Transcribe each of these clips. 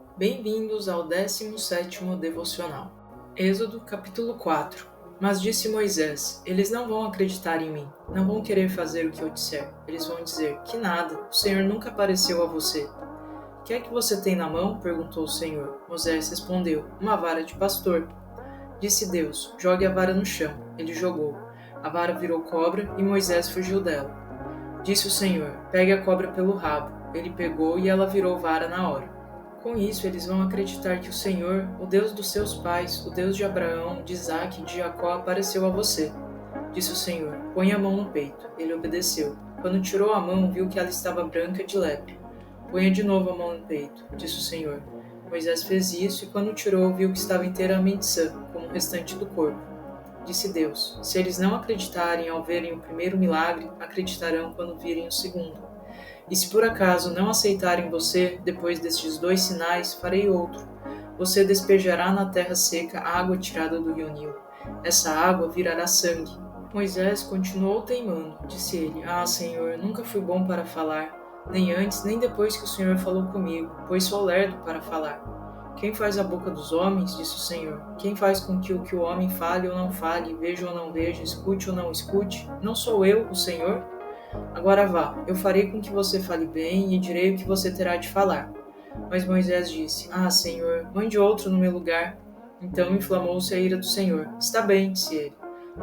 Bem-vindos ao 17º Devocional. Êxodo, capítulo 4. Mas disse Moisés: Eles não vão acreditar em mim, não vão querer fazer o que eu disser. Eles vão dizer: Que nada, o Senhor nunca apareceu a você. Que é que você tem na mão? Perguntou o Senhor. Moisés respondeu: Uma vara de pastor. Disse Deus: Jogue a vara no chão. Ele jogou. A vara virou cobra e Moisés fugiu dela. Disse o Senhor: Pegue a cobra pelo rabo. Ele pegou e ela virou vara na hora. Com isso, eles vão acreditar que o Senhor, o Deus dos seus pais, o Deus de Abraão, de Isaque e de Jacó, apareceu a você. Disse o Senhor: Põe a mão no peito. Ele obedeceu. Quando tirou a mão, viu que ela estava branca de lepra. Ponha de novo a mão no peito, disse o Senhor. Moisés fez isso e quando tirou, viu que estava inteiramente sã, como o restante do corpo. Disse Deus: Se eles não acreditarem ao verem o primeiro milagre, acreditarão quando virem o segundo. E se por acaso não aceitarem você, depois destes 2 sinais, farei outro. Você despejará na terra seca a água tirada do rio Nilo. Essa água virará sangue. Moisés continuou teimando. Disse ele: Ah, Senhor, nunca fui bom para falar, nem antes nem depois que o Senhor falou comigo, pois sou lerdo para falar. Quem faz a boca dos homens? Disse o Senhor. Quem faz com que o homem fale ou não fale, veja ou não veja, escute ou não escute? Não sou eu, o Senhor? Agora vá, eu farei com que você fale bem e direi o que você terá de falar. Mas Moisés disse: Ah, Senhor, mande outro no meu lugar. Então inflamou-se a ira do Senhor. Está bem, disse ele.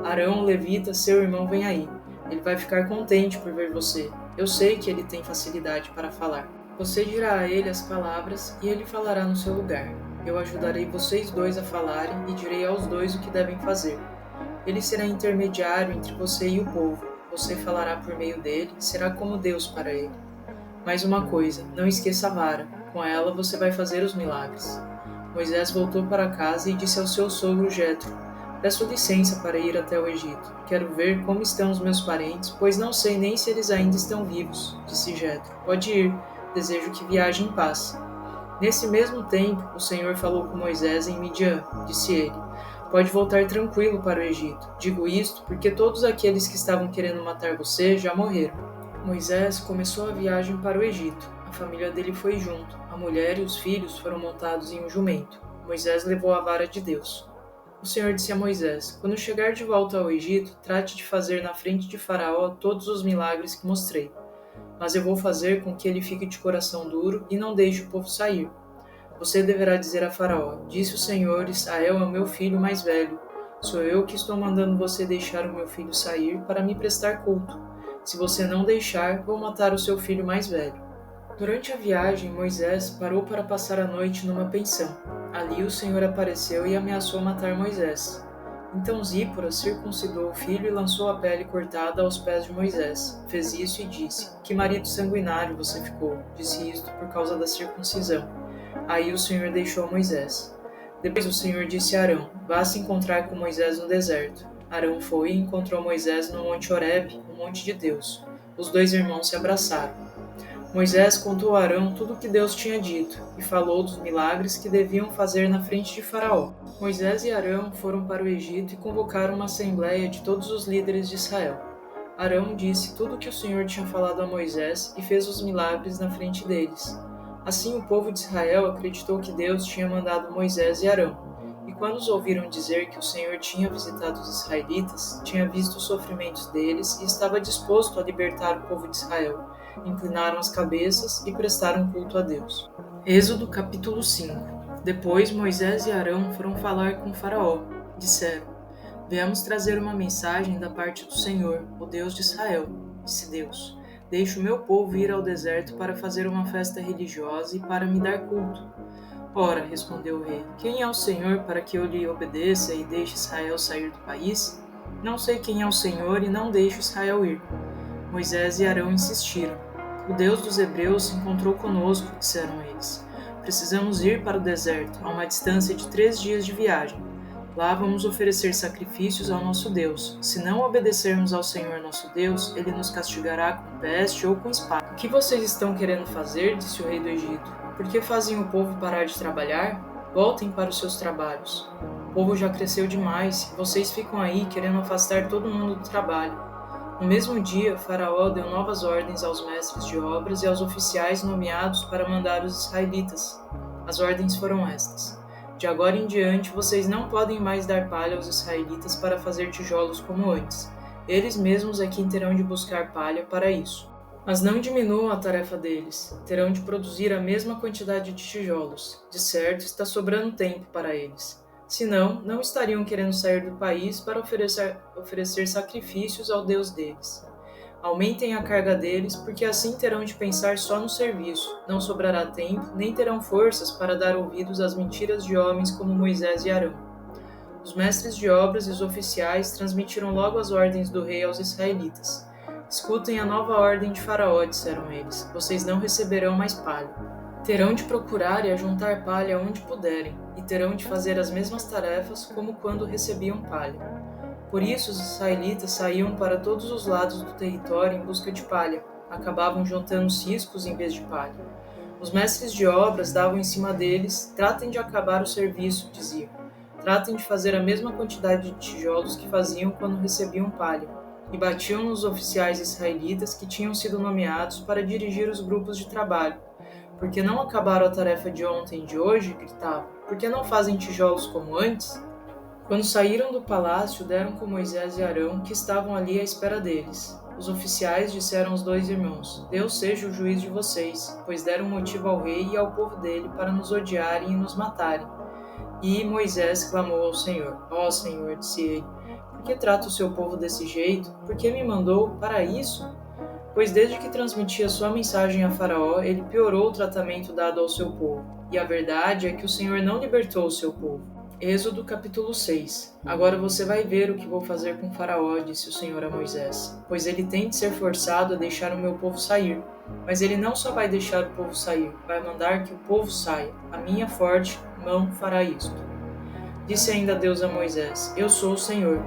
Arão, levita, seu irmão, vem aí. Ele vai ficar contente por ver você. Eu sei que ele tem facilidade para falar. Você dirá a ele as palavras e ele falará no seu lugar. Eu ajudarei vocês dois a falarem e direi aos dois o que devem fazer. Ele será intermediário entre você e o povo. Você falará por meio dele, será como Deus para ele. Mais uma coisa, não esqueça a vara. Com ela você vai fazer os milagres. Moisés voltou para casa e disse ao seu sogro Jetro: Peço licença para ir até o Egito. Quero ver como estão os meus parentes, pois não sei nem se eles ainda estão vivos. Disse Jetro: Pode ir. Desejo que viaje em paz. Nesse mesmo tempo, o Senhor falou com Moisés em Midian. Disse ele: Pode voltar tranquilo para o Egito. Digo isto porque todos aqueles que estavam querendo matar você já morreram. Moisés começou a viagem para o Egito. A família dele foi junto. A mulher e os filhos foram montados em um jumento. Moisés levou a vara de Deus. O Senhor disse a Moisés: Quando chegar de volta ao Egito, trate de fazer na frente de Faraó todos os milagres que mostrei. Mas eu vou fazer com que ele fique de coração duro e não deixe o povo sair. Você deverá dizer a Faraó: Disse o Senhor, Israel é o meu filho mais velho. Sou eu que estou mandando você deixar o meu filho sair para me prestar culto. Se você não deixar, vou matar o seu filho mais velho. Durante a viagem, Moisés parou para passar a noite numa pensão. Ali o Senhor apareceu e ameaçou matar Moisés. Então Zípora circuncidou o filho e lançou a pele cortada aos pés de Moisés. Fez isso e disse: Que marido sanguinário você ficou. Disse isto por causa da circuncisão. Aí o Senhor deixou Moisés. Depois o Senhor disse a Arão: Vá se encontrar com Moisés no deserto. Arão foi e encontrou Moisés no monte Horebe, o monte de Deus. Os 2 irmãos se abraçaram. Moisés contou a Arão tudo o que Deus tinha dito e falou dos milagres que deviam fazer na frente de Faraó. Moisés e Arão foram para o Egito e convocaram uma assembleia de todos os líderes de Israel. Arão disse tudo o que o Senhor tinha falado a Moisés e fez os milagres na frente deles. Assim o povo de Israel acreditou que Deus tinha mandado Moisés e Arão. E quando os ouviram dizer que o Senhor tinha visitado os israelitas, tinha visto os sofrimentos deles e estava disposto a libertar o povo de Israel, inclinaram as cabeças e prestaram culto a Deus. Êxodo capítulo 5. Depois Moisés e Arão foram falar com Faraó. Disseram: Viemos trazer uma mensagem da parte do Senhor, o Deus de Israel. Disse Deus: Deixe o meu povo ir ao deserto para fazer uma festa religiosa e para me dar culto. Ora, respondeu o rei, quem é o Senhor para que eu lhe obedeça e deixe Israel sair do país? Não sei quem é o Senhor e não deixo Israel ir. Moisés e Arão insistiram. O Deus dos hebreus se encontrou conosco, disseram eles. Precisamos ir para o deserto, a uma distância de 3 dias de viagem. Lá vamos oferecer sacrifícios ao nosso Deus. Se não obedecermos ao Senhor nosso Deus, ele nos castigará com peste ou com espada. O que vocês estão querendo fazer? Disse o rei do Egito. Por que fazem o povo parar de trabalhar? Voltem para os seus trabalhos. O povo já cresceu demais e vocês ficam aí querendo afastar todo mundo do trabalho. No mesmo dia, Faraó deu novas ordens aos mestres de obras e aos oficiais nomeados para mandar os israelitas. As ordens foram estas: de agora em diante, vocês não podem mais dar palha aos israelitas para fazer tijolos como antes. Eles mesmos é quem terão de buscar palha para isso. Mas não diminuam a tarefa deles. Terão de produzir a mesma quantidade de tijolos. De certo, está sobrando tempo para eles. Senão, não estariam querendo sair do país para oferecer sacrifícios ao Deus deles. Aumentem a carga deles, porque assim terão de pensar só no serviço. Não sobrará tempo, nem terão forças para dar ouvidos às mentiras de homens como Moisés e Arão. Os mestres de obras e os oficiais transmitiram logo as ordens do rei aos israelitas. Escutem a nova ordem de Faraó, disseram eles. Vocês não receberão mais palha. Terão de procurar e ajuntar palha onde puderem, e terão de fazer as mesmas tarefas como quando recebiam palha. Por isso os israelitas saíam para todos os lados do território em busca de palha. Acabavam juntando ciscos em vez de palha. Os mestres de obras davam em cima deles: tratem de acabar o serviço, diziam. Tratem de fazer a mesma quantidade de tijolos que faziam quando recebiam palha. E batiam nos oficiais israelitas que tinham sido nomeados para dirigir os grupos de trabalho. Porque não acabaram a tarefa de ontem e de hoje? Gritavam. Por que não fazem tijolos como antes? Quando saíram do palácio, deram com Moisés e Arão, que estavam ali à espera deles. Os oficiais disseram aos dois irmãos: Deus seja o juiz de vocês, pois deram motivo ao rei e ao povo dele para nos odiarem e nos matarem. E Moisés clamou ao Senhor: Ó Senhor, disse ele, por que trata o seu povo desse jeito? Por que me mandou para isso? Pois desde que transmitia sua mensagem a Faraó, ele piorou o tratamento dado ao seu povo. E a verdade é que o Senhor não libertou o seu povo. Êxodo capítulo 6. Agora você vai ver o que vou fazer com Faraó, disse o Senhor a Moisés, pois ele tem de ser forçado a deixar o meu povo sair. Mas ele não só vai deixar o povo sair, vai mandar que o povo saia. A minha forte mão fará isto. Disse ainda Deus a Moisés: Eu sou o Senhor.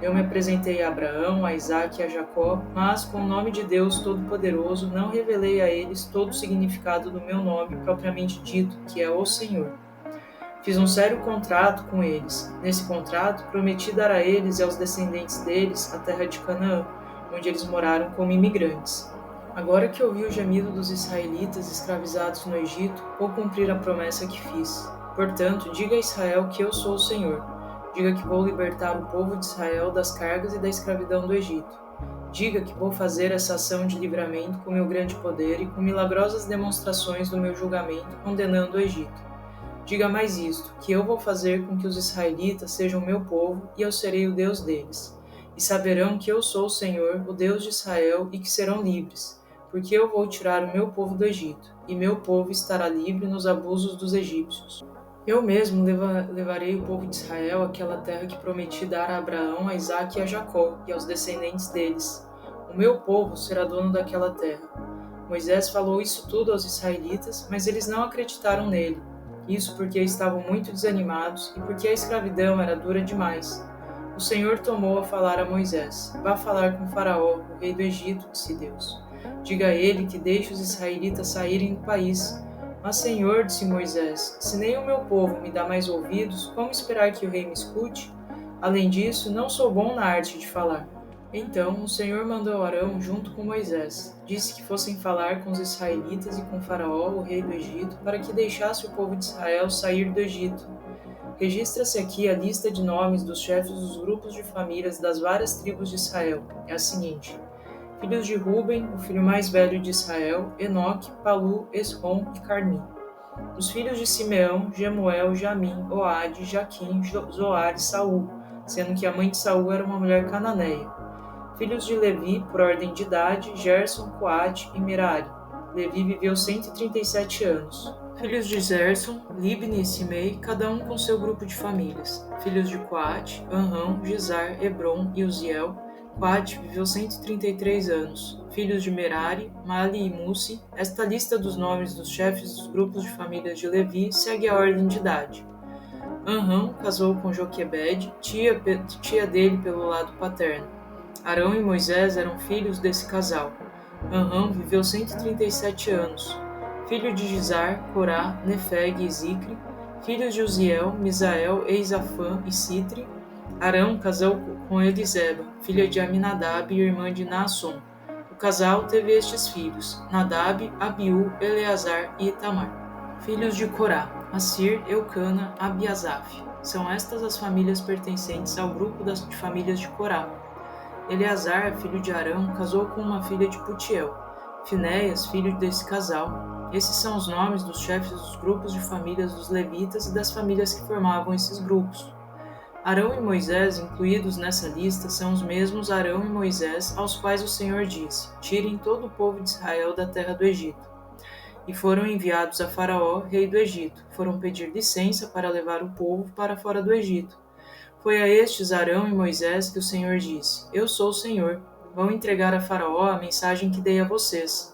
Eu me apresentei a Abraão, a Isaque e a Jacó, mas com o nome de Deus Todo-Poderoso não revelei a eles todo o significado do meu nome propriamente dito, que é o Senhor. Fiz um sério contrato com eles. Nesse contrato, prometi dar a eles e aos descendentes deles a terra de Canaã, onde eles moraram como imigrantes. Agora que ouvi o gemido dos israelitas escravizados no Egito, vou cumprir a promessa que fiz. Portanto, diga a Israel que eu sou o Senhor. Diga que vou libertar o povo de Israel das cargas e da escravidão do Egito. Diga que vou fazer essa ação de livramento com meu grande poder e com milagrosas demonstrações do meu julgamento, condenando o Egito. Diga mais isto, que eu vou fazer com que os israelitas sejam meu povo e eu serei o Deus deles. E saberão que eu sou o Senhor, o Deus de Israel, e que serão livres, porque eu vou tirar o meu povo do Egito, e meu povo estará livre nos abusos dos egípcios. Eu mesmo levarei o povo de Israel àquela terra que prometi dar a Abraão, a Isaque e a Jacó, e aos descendentes deles. O meu povo será dono daquela terra. Moisés falou isso tudo aos israelitas, mas eles não acreditaram nele. Isso porque estavam muito desanimados e porque a escravidão era dura demais. O Senhor tomou a falar a Moisés: Vá falar com Faraó, o rei do Egito, disse Deus. Diga a ele que deixe os israelitas saírem do país. Mas, Senhor, disse Moisés, se nem o meu povo me dá mais ouvidos, como esperar que o rei me escute? Além disso, não sou bom na arte de falar. Então o Senhor mandou Arão junto com Moisés. Disse que fossem falar com os israelitas e com Faraó, o rei do Egito, para que deixasse o povo de Israel sair do Egito. Registra-se aqui a lista de nomes dos chefes dos grupos de famílias das várias tribos de Israel. É a seguinte: filhos de Ruben, o filho mais velho de Israel, Enoque, Palu, Esrom e Carmi. Os filhos de Simeão, Jemuel, Jamim, Oade, Jaquim, Zoar e Saul, sendo que a mãe de Saul era uma mulher cananeia. Filhos de Levi, por ordem de idade, Gerson, Coate e Merari. Levi viveu 137 anos. Filhos de Gerson, Libni e Simei, cada um com seu grupo de famílias. Filhos de Coate, Anrão, Gizar, Hebron e Uziel. Coate viveu 133 anos. Filhos de Merari, Mali e Musi. Esta lista dos nomes dos chefes dos grupos de famílias de Levi segue a ordem de idade. Anrão casou com Joquebede, tia dele pelo lado paterno. Arão e Moisés eram filhos desse casal. Anrão viveu 137 anos. Filho de Gizar, Corá, Nefeg e Zicre. Filhos de Uziel, Misael, Eisafã e Citri. Arão casou com Eliseba, filha de Aminadab e irmã de Naasson. O casal teve estes filhos: Nadab, Abiú, Eleazar e Itamar. Filhos de Corá: Assir, Eucana, Abiasaf. São estas as famílias pertencentes ao grupo das famílias de Corá. Eleazar, filho de Arão, casou com uma filha de Putiel. Finéias, filho desse casal. Esses são os nomes dos chefes dos grupos de famílias dos levitas e das famílias que formavam esses grupos. Arão e Moisés, incluídos nessa lista, são os mesmos Arão e Moisés aos quais o Senhor disse: tirem todo o povo de Israel da terra do Egito. E foram enviados a Faraó, rei do Egito. Foram pedir licença para levar o povo para fora do Egito. Foi a estes Arão e Moisés que o Senhor disse: eu sou o Senhor. Vão entregar a Faraó a mensagem que dei a vocês.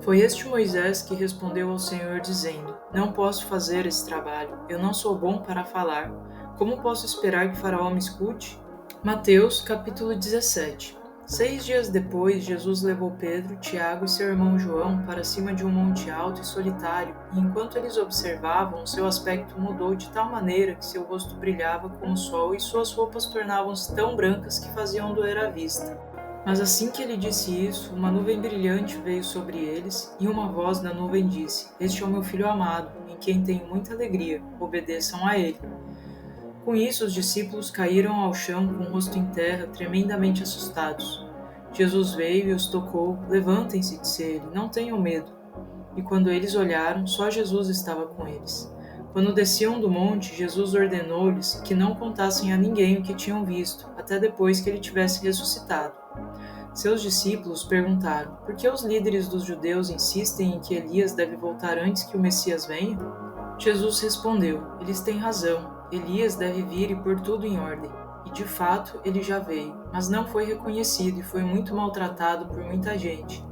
Foi este Moisés que respondeu ao Senhor dizendo: não posso fazer esse trabalho, eu não sou bom para falar. Como posso esperar que Faraó me escute? Mateus, capítulo 17. 6 dias depois, Jesus levou Pedro, Tiago e seu irmão João para cima de um monte alto e solitário, e enquanto eles observavam, seu aspecto mudou de tal maneira que seu rosto brilhava como o sol e suas roupas tornavam-se tão brancas que faziam doer a vista. Mas assim que ele disse isso, uma nuvem brilhante veio sobre eles, e uma voz da nuvem disse: este é o meu filho amado, em quem tenho muita alegria, obedeçam a ele. Com isso, os discípulos caíram ao chão com o rosto em terra, tremendamente assustados. Jesus veio e os tocou. Levantem-se, disse ele, não tenham medo. E quando eles olharam, só Jesus estava com eles. Quando desciam do monte, Jesus ordenou-lhes que não contassem a ninguém o que tinham visto, até depois que ele tivesse ressuscitado. Seus discípulos perguntaram: por que os líderes dos judeus insistem em que Elias deve voltar antes que o Messias venha? Jesus respondeu: eles têm razão. Elias deve vir e pôr tudo em ordem. E de fato ele já veio, mas não foi reconhecido e foi muito maltratado por muita gente.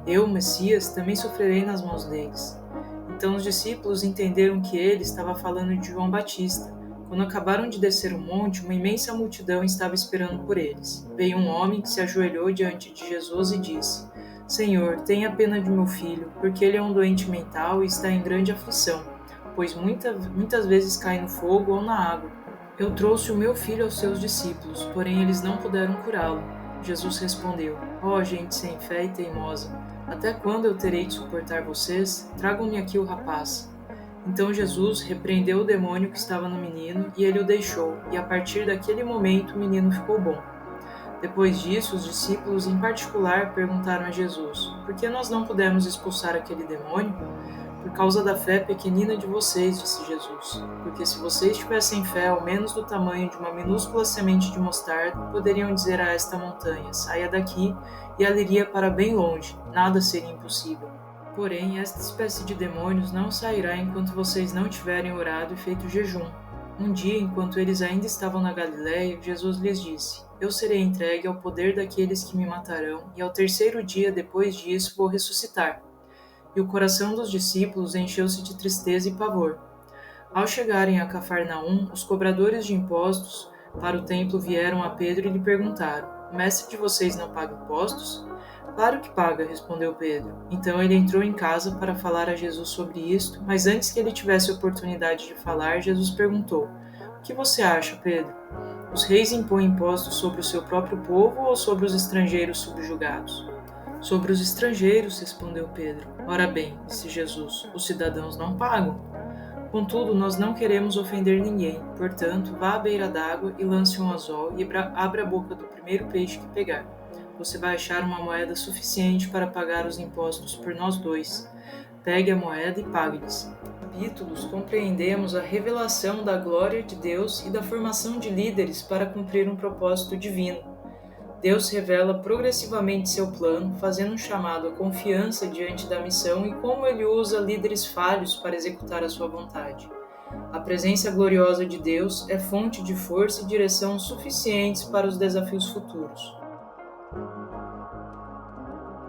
Eu, Messias, também sofrerei nas mãos deles. Então os discípulos entenderam que ele estava falando de João Batista. Quando acabaram de descer o monte, uma imensa multidão estava esperando por eles. Veio um homem que se ajoelhou diante de Jesus e disse: Senhor, tenha pena de meu filho, porque ele é um doente mental e está em grande aflição, pois muitas vezes cai no fogo ou na água. Eu trouxe o meu filho aos seus discípulos, porém eles não puderam curá-lo. Jesus respondeu: ó gente sem fé e teimosa, até quando eu terei de suportar vocês? Tragam-me aqui o rapaz. Então Jesus repreendeu o demônio que estava no menino e ele o deixou, e a partir daquele momento o menino ficou bom. Depois disso, os discípulos em particular perguntaram a Jesus: por que nós não pudemos expulsar aquele demônio? Por causa da fé pequenina de vocês, disse Jesus. Porque se vocês tivessem fé ao menos do tamanho de uma minúscula semente de mostarda, poderiam dizer a esta montanha: saia daqui, e ela iria para bem longe, nada seria impossível. Porém, esta espécie de demônios não sairá enquanto vocês não tiverem orado e feito jejum. Um dia, enquanto eles ainda estavam na Galiléia, Jesus lhes disse: eu serei entregue ao poder daqueles que me matarão, e ao terceiro dia depois disso vou ressuscitar. E o coração dos discípulos encheu-se de tristeza e pavor. Ao chegarem a Cafarnaum, os cobradores de impostos para o templo vieram a Pedro e lhe perguntaram: o mestre de vocês não paga impostos? Claro que paga, respondeu Pedro. Então ele entrou em casa para falar a Jesus sobre isto, mas antes que ele tivesse oportunidade de falar, Jesus perguntou: o que você acha, Pedro? Os reis impõem impostos sobre o seu próprio povo ou sobre os estrangeiros subjugados? Sobre os estrangeiros, respondeu Pedro. Ora bem, disse Jesus, os cidadãos não pagam. Contudo, nós não queremos ofender ninguém. Portanto, vá à beira d'água e lance um anzol e abra a boca do primeiro peixe que pegar. Você vai achar uma moeda suficiente para pagar os impostos por nós dois. Pegue a moeda e pague-lhes. Capítulos compreendemos a revelação da glória de Deus e da formação de líderes para cumprir um propósito divino. Deus revela progressivamente seu plano, fazendo um chamado à confiança diante da missão e como ele usa líderes falhos para executar a sua vontade. A presença gloriosa de Deus é fonte de força e direção suficientes para os desafios futuros.